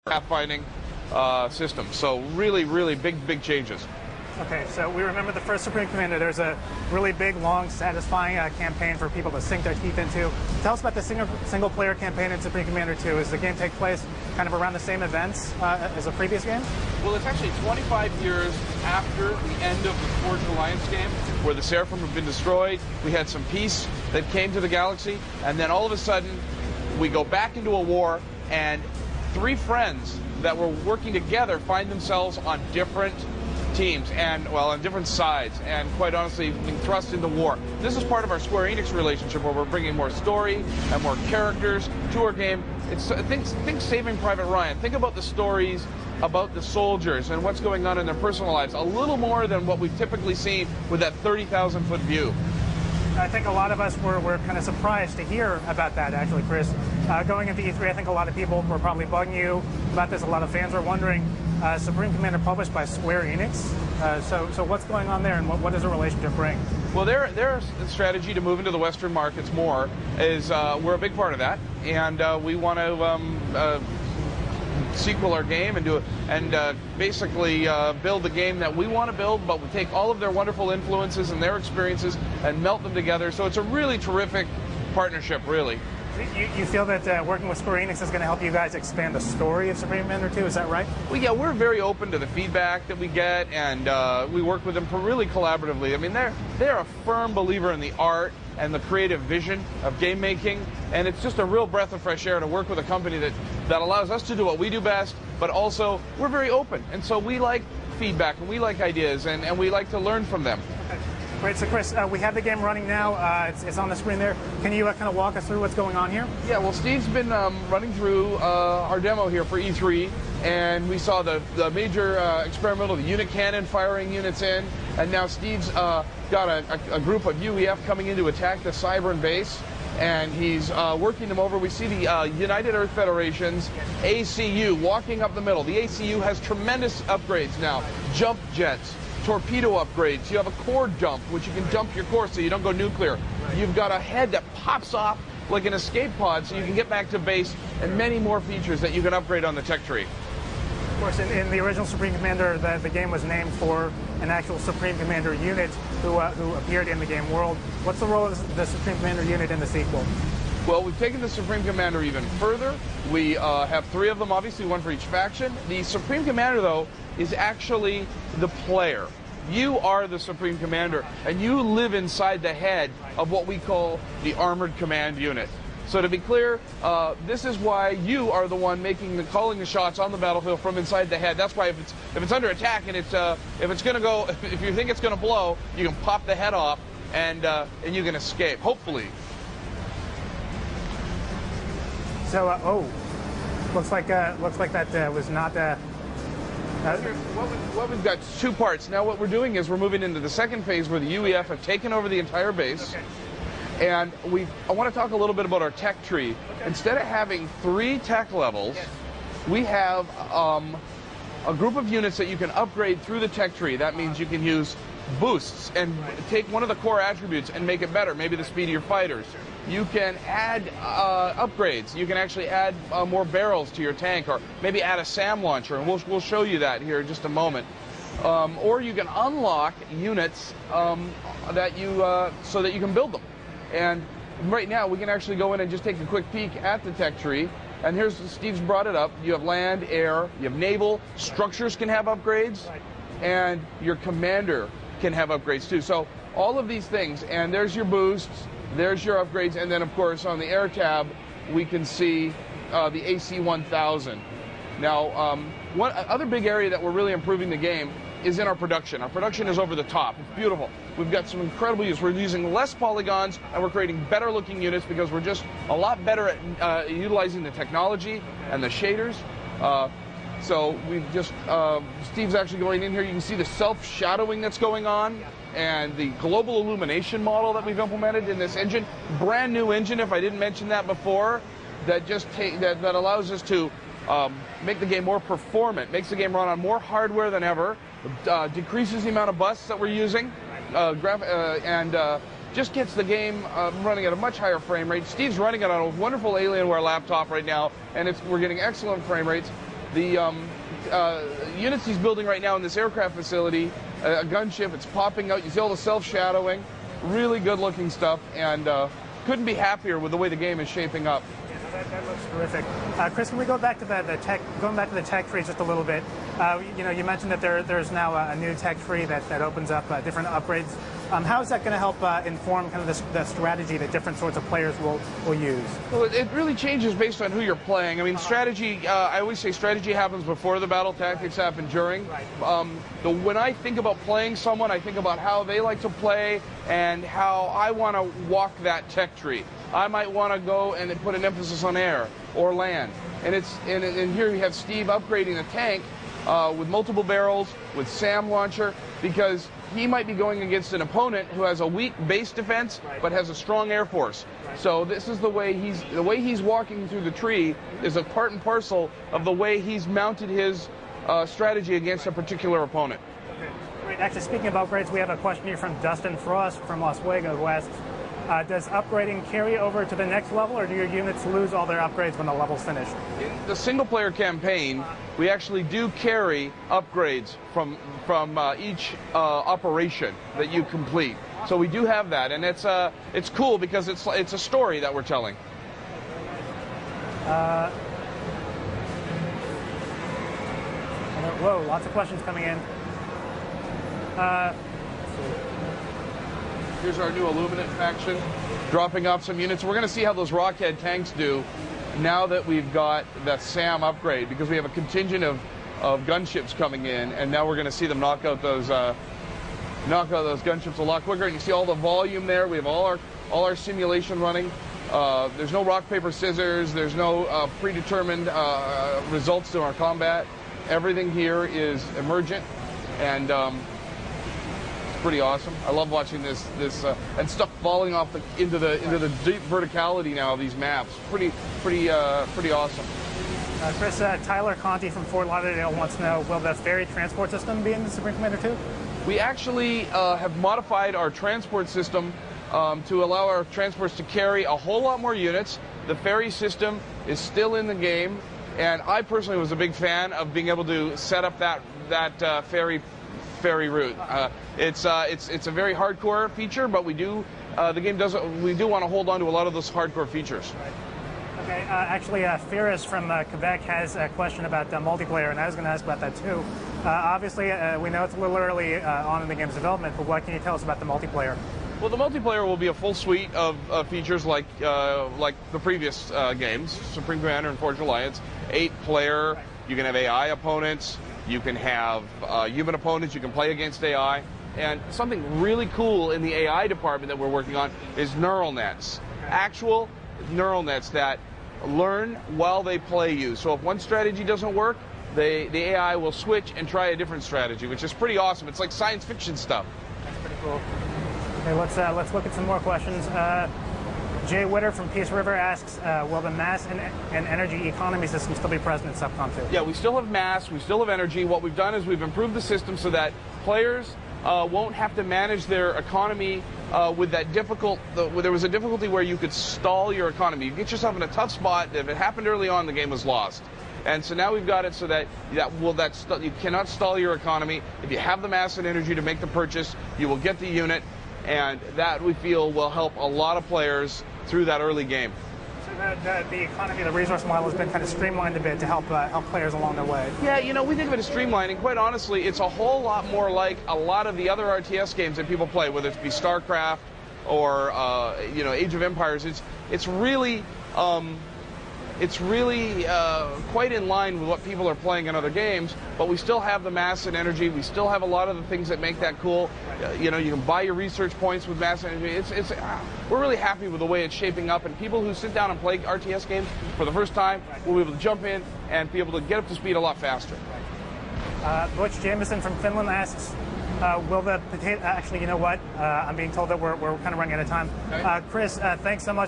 pathfinding system. So really, really big changes. Okay, so we remember the first Supreme Commander. There's a really big, long, satisfying campaign for people to sink their teeth into. Tell us about the single-player campaign in Supreme Commander 2. Does the game take place kind of around the same events as the previous game? Well, it's actually 25 years after the end of the Forged Alliance game, where the Seraphim have been destroyed. We had some peace that came to the galaxy, and then all of a sudden, we go back into a war, and three friends that were working together find themselves on different teams and, well, on different sides, and quite honestly being thrust into war. This is part of our Square Enix relationship, where we're bringing more story and more characters to our game. Think Saving Private Ryan. Think about the stories about the soldiers and what's going on in their personal lives, a little more than what we've typically seen with that 30,000-foot view. I think a lot of us were kind of surprised to hear about that, actually, Chris. Going into E3, I think a lot of people were probably bugging you about this. A lot of fans were wondering, Supreme Commander published by Square Enix. So what's going on there, and what does the relationship bring? Well, their strategy to move into the Western markets more is we're a big part of that, and we want to sequel our game and basically build the game that we want to build, but we take all of their wonderful influences and their experiences and melt them together. So it's a really terrific partnership, really. You feel that working with Square Enix is going to help you guys expand the story of Supreme Commander 2, is that right? Well, yeah, we're very open to the feedback that we get, and we work with them really collaboratively. I mean, they're a firm believer in the art and the creative vision of game making, and it's just a real breath of fresh air to work with a company that allows us to do what we do best, but also we're very open, and so we like feedback, and we like ideas, and we like to learn from them. Okay. Great, so Chris, we have the game running now. It's on the screen there. Can you kind of walk us through what's going on here? Yeah, well, Steve's been running through our demo here for E3, and we saw the major experimental, the unit cannon firing units in, and now Steve's got a group of UEF coming in to attack the Cybran base, and he's working them over. We see the United Earth Federation's ACU walking up the middle. The ACU has tremendous upgrades now. Jump jets, torpedo upgrades. You have a core dump, which you can dump your core so you don't go nuclear. You've got a head that pops off like an escape pod so you can get back to base, and many more features that you can upgrade on the tech tree. Of course, in the original Supreme Commander, the game was named for an actual Supreme Commander unit who appeared in the game world. What's the role of the Supreme Commander unit in the sequel? Well, we've taken the Supreme Commander even further. We have three of them, obviously, one for each faction. The Supreme Commander, though, is actually the player. You are the Supreme Commander, and you live inside the head of what we call the Armored Command Unit. So to be clear, this is why you are the one calling the shots on the battlefield from inside the head. That's why if it's under attack and if you think it's going to blow, you can pop the head off and you can escape, hopefully. So, looks like that was not. What we've got two parts. Now what we're doing is we're moving into the second phase where the UEF have taken over the entire base. Okay. And I want to talk a little bit about our tech tree. Okay. Instead of having 3 tech levels, we have a group of units that you can upgrade through the tech tree. That means you can use boosts and take one of the core attributes and make it better, maybe the speed of your fighters. You can add upgrades. You can actually add more barrels to your tank, or maybe add a SAM launcher, and we'll show you that here in just a moment. Or you can unlock units so that you can build them. And right now we can actually go in and just take a quick peek at the tech tree. And here's, Steve's brought it up. You have land, air, you have naval, structures can have upgrades, and your commander can have upgrades too. So all of these things, and there's your boosts, there's your upgrades, and then of course on the air tab we can see the AC-1000. Now, one other big area that we're really improving the game is in our production. Our production is over the top. It's beautiful. We've got some incredible use. We're using less polygons, and we're creating better looking units because we're just a lot better at utilizing the technology and the shaders. So we've just, Steve's actually going in here. You can see the self-shadowing that's going on and the global illumination model that we've implemented in this engine. Brand new engine, if I didn't mention that before, that that allows us to make the game more performant, makes the game run on more hardware than ever, decreases the amount of busts that we're using, and just gets the game running at a much higher frame rate. Steve's running it on a wonderful Alienware laptop right now, and we're getting excellent frame rates. The units he's building right now in this aircraft facility, a gunship, it's popping out. You see all the self-shadowing, really good-looking stuff, and couldn't be happier with the way the game is shaping up. That looks terrific. Chris, can we go back to the tech? Going back to the tech tree just a little bit. You mentioned that there's now a new tech tree that opens up different upgrades. How is that going to help inform kind of the strategy that different sorts of players will use? Well, it really changes based on who you're playing. I mean, strategy. I always say strategy happens before the battle. Tactics happen during. When I think about playing someone, I think about how they like to play and how I want to walk that tech tree. I might want to go and put an emphasis on air or land. And here you have Steve upgrading the tank with multiple barrels, with SAM launcher, because he might be going against an opponent who has a weak base defense but has a strong air force. So this is the way he's walking through the tree is a part and parcel of the way he's mounted his strategy against a particular opponent. Great. Actually, speaking of upgrades, we have a question here from Dustin Frost from Las Vegas, who asks, does upgrading carry over to the next level, or do your units lose all their upgrades when the level's finished? In the single-player campaign, we actually do carry upgrades from each operation that you complete. So we do have that, and it's cool because it's a story that we're telling. Whoa, lots of questions coming in. Here's our new Illuminate faction, dropping off some units. We're going to see how those Rockhead tanks do now that we've got the SAM upgrade, because we have a contingent of gunships coming in, and now we're going to see them knock out those gunships a lot quicker. And you see all the volume there. We have all our simulation running. There's no rock, paper, scissors. There's no predetermined results to our combat. Everything here is emergent, and pretty awesome. I love watching this and stuff falling off into the deep verticality now of these maps. Pretty awesome. Chris, Tyler Conti from Fort Lauderdale wants to know, will the ferry transport system be in the Supreme Commander 2? We actually have modified our transport system to allow our transports to carry a whole lot more units. The ferry system is still in the game, and I personally was a big fan of being able to set up that ferry route. It's a very hardcore feature, but we do want to hold on to a lot of those hardcore features. Right. Okay, actually, Ferris from Quebec has a question about multiplayer, and I was going to ask about that too. Obviously, we know it's a little early on in the game's development, but what can you tell us about the multiplayer? Well, the multiplayer will be a full suite of features like the previous games, Supreme Commander and Forge Alliance. 8-player, you can have AI opponents, you can have human opponents, you can play against AI. And something really cool in the AI department that we're working on is neural nets. Actual neural nets that learn while they play you. So if one strategy doesn't work, the AI will switch and try a different strategy, which is pretty awesome. It's like science fiction stuff. That's pretty cool. Okay, let's look at some more questions. Jay Witter from Peace River asks, will the mass and energy economy system still be present in SUBCOM 2? Yeah, we still have mass, we still have energy. What we've done is we've improved the system so that players won't have to manage their economy with that there was a difficulty where you could stall your economy. You get yourself in a tough spot. If it happened early on, the game was lost. And so now we've got it so that you cannot stall your economy. If you have the mass and energy to make the purchase, you will get the unit, and that we feel will help a lot of players through that early game. So the economy, the resource model has been kind of streamlined a bit to help players along their way. Yeah, we think of it as streamlining. Quite honestly, it's a whole lot more like a lot of the other RTS games that people play, whether it be StarCraft or Age of Empires. It's really quite in line with what people are playing in other games, but we still have the mass and energy. We still have a lot of the things that make that cool. You can buy your research points with mass and energy. We're really happy with the way it's shaping up, and people who sit down and play RTS games for the first time will be able to jump in and be able to get up to speed a lot faster. Butch Jameson from Finland asks, will the potato... Actually, you know what? I'm being told that we're kind of running out of time. Okay. Chris, thanks so much.